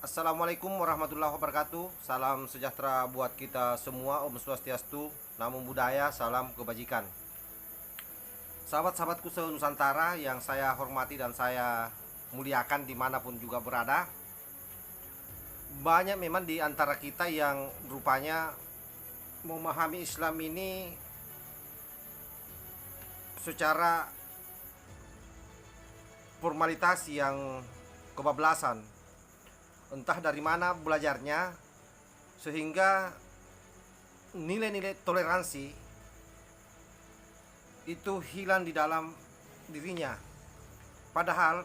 Assalamualaikum warahmatullahi wabarakatuh. Salam sejahtera buat kita semua. Om Swastiastu, Namo Buddhaya, salam kebajikan. Sahabat-sahabatku se-Nusantara yang saya hormati dan saya muliakan dimanapun juga berada. Banyak memang di antara kita yang rupanya memahami Islam ini secara formalitas yang kebablasan. Entah dari mana belajarnya, sehingga nilai-nilai toleransi itu hilang di dalam dirinya. Padahal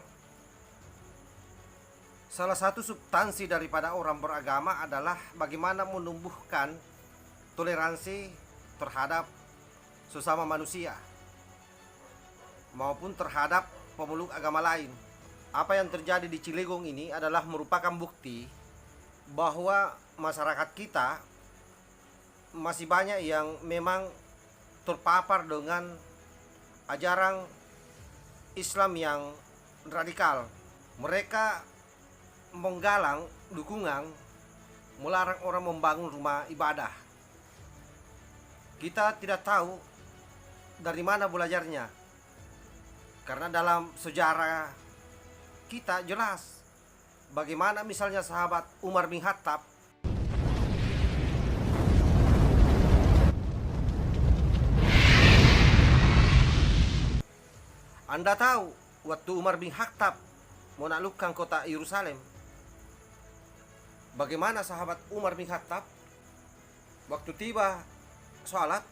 salah satu substansi daripada orang beragama adalah bagaimana menumbuhkan toleransi terhadap sesama manusia maupun terhadap pemeluk agama lain. Apa yang terjadi di Cilegon ini adalah merupakan bukti bahwa masyarakat kita masih banyak yang memang terpapar dengan ajaran Islam yang radikal. Mereka menggalang dukungan, melarang orang membangun rumah ibadah. Kita tidak tahu dari mana belajarnya, karena dalam sejarah kita jelas bagaimana misalnya sahabat Umar bin Khattab Anda tahu waktu Umar bin Khattab menaklukkan kota Yerusalem, bagaimana sahabat Umar bin Khattab waktu tiba sholat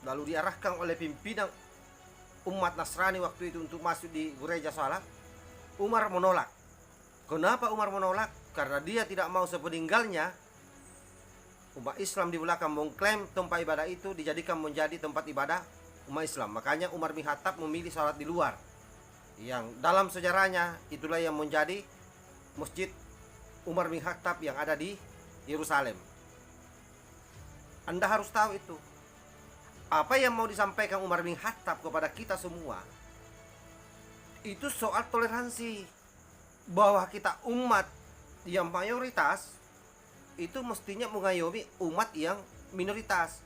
lalu diarahkan oleh pimpinan umat Nasrani waktu itu untuk masuk di gereja sholat. Umar menolak. Kenapa Umar menolak? Karena dia tidak mau sepeninggalnya umat Islam di belakang mengklaim tempat ibadah itu dijadikan menjadi tempat ibadah umat Islam. Makanya Umar bin Khattab memilih sholat di luar. Yang dalam sejarahnya itulah yang menjadi Masjid Umar bin Khattab yang ada di Yerusalem. Anda harus tahu itu. Apa yang mau disampaikan Umar bin Khattab kepada kita semua itu soal toleransi, bahwa kita umat yang mayoritas itu mestinya mengayomi umat yang minoritas.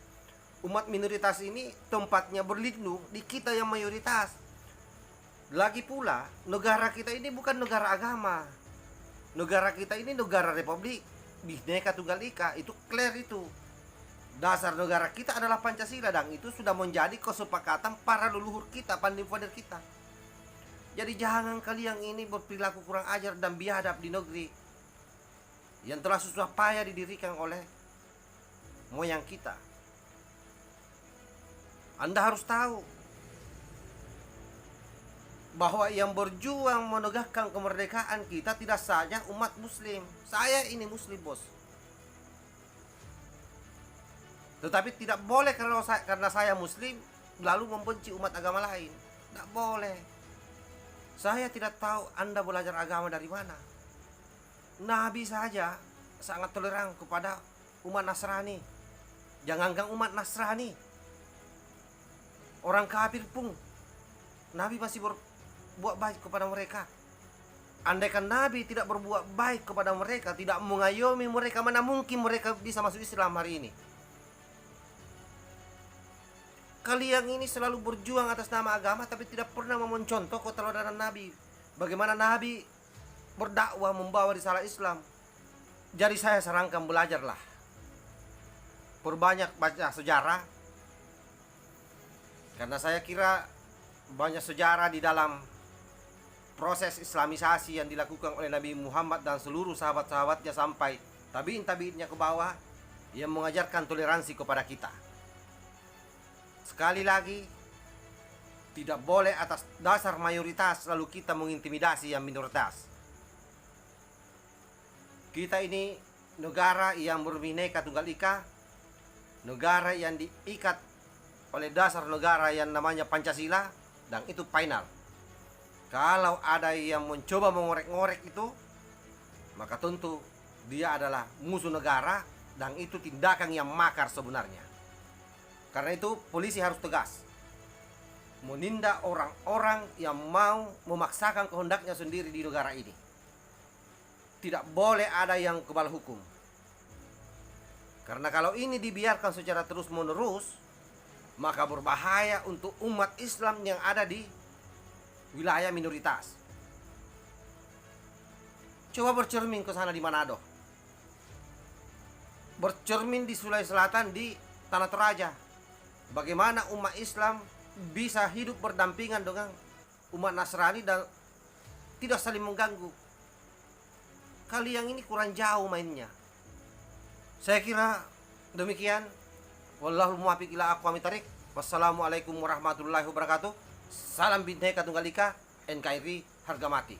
Umat minoritas ini tempatnya berlindung di kita yang mayoritas. Lagi pula negara kita ini bukan negara agama. Negara kita ini negara republik Bhinneka Tunggal Ika. Itu clear itu. Dasar negara kita adalah Pancasila, dan itu sudah menjadi kesepakatan para leluhur kita, pandai father kita. Jadi jangan kalian ini berperilaku kurang ajar dan biadab di negeri yang telah susah payah didirikan oleh moyang kita. Anda harus tahu bahwa yang berjuang menegakkan kemerdekaan kita tidak saja umat muslim. Saya ini muslim, bos. Tetapi tidak boleh karena saya muslim lalu membenci umat agama lain. Tidak boleh. Saya tidak tahu Anda belajar agama dari mana. Nabi saja sangat toleran kepada umat Nasrani. Jangankan umat Nasrani, orang kafir pun Nabi masih berbuat baik kepada mereka. Andaikan Nabi tidak berbuat baik kepada mereka, tidak mengayomi mereka, mana mungkin mereka bisa masuk Islam hari ini. Kalian ini selalu berjuang atas nama agama tapi tidak pernah mencontoh keteladanan Nabi. Bagaimana Nabi berdakwah membawa risalah Islam. Jadi saya sarankan belajarlah. Perbanyak baca sejarah. Karena saya kira banyak sejarah di dalam proses islamisasi yang dilakukan oleh Nabi Muhammad dan seluruh sahabat-sahabatnya sampai tabi'in-tabi'innya ke bawah yang mengajarkan toleransi kepada kita. Sekali lagi, tidak boleh atas dasar mayoritas lalu kita mengintimidasi yang minoritas. Kita ini negara yang berbhinneka tunggal ika, negara yang diikat oleh dasar negara yang namanya Pancasila, dan itu final. Kalau ada yang mencoba mengorek-ngorek itu, maka tentu dia adalah musuh negara, dan itu tindakan yang makar sebenarnya. Karena itu polisi harus tegas menindak orang-orang yang mau memaksakan kehendaknya sendiri di negara ini. tidak boleh ada yang kebal hukum. Karena kalau ini dibiarkan secara terus-menerus, maka berbahaya untuk umat Islam yang ada di wilayah minoritas. Coba bercermin ke sana di Manado. Bercermin di Sulawesi Selatan di Tanah Toraja. Bagaimana umat Islam bisa hidup berdampingan dengan umat Nasrani dan tidak saling mengganggu. Kalian ini kurang jauh mainnya. Saya kira demikian. Wallahul muwaffiq ila aqwamit thariq. Wassalamualaikum warahmatullahi wabarakatuh. Salam Bhinneka Tunggal Ika, NKRI harga mati.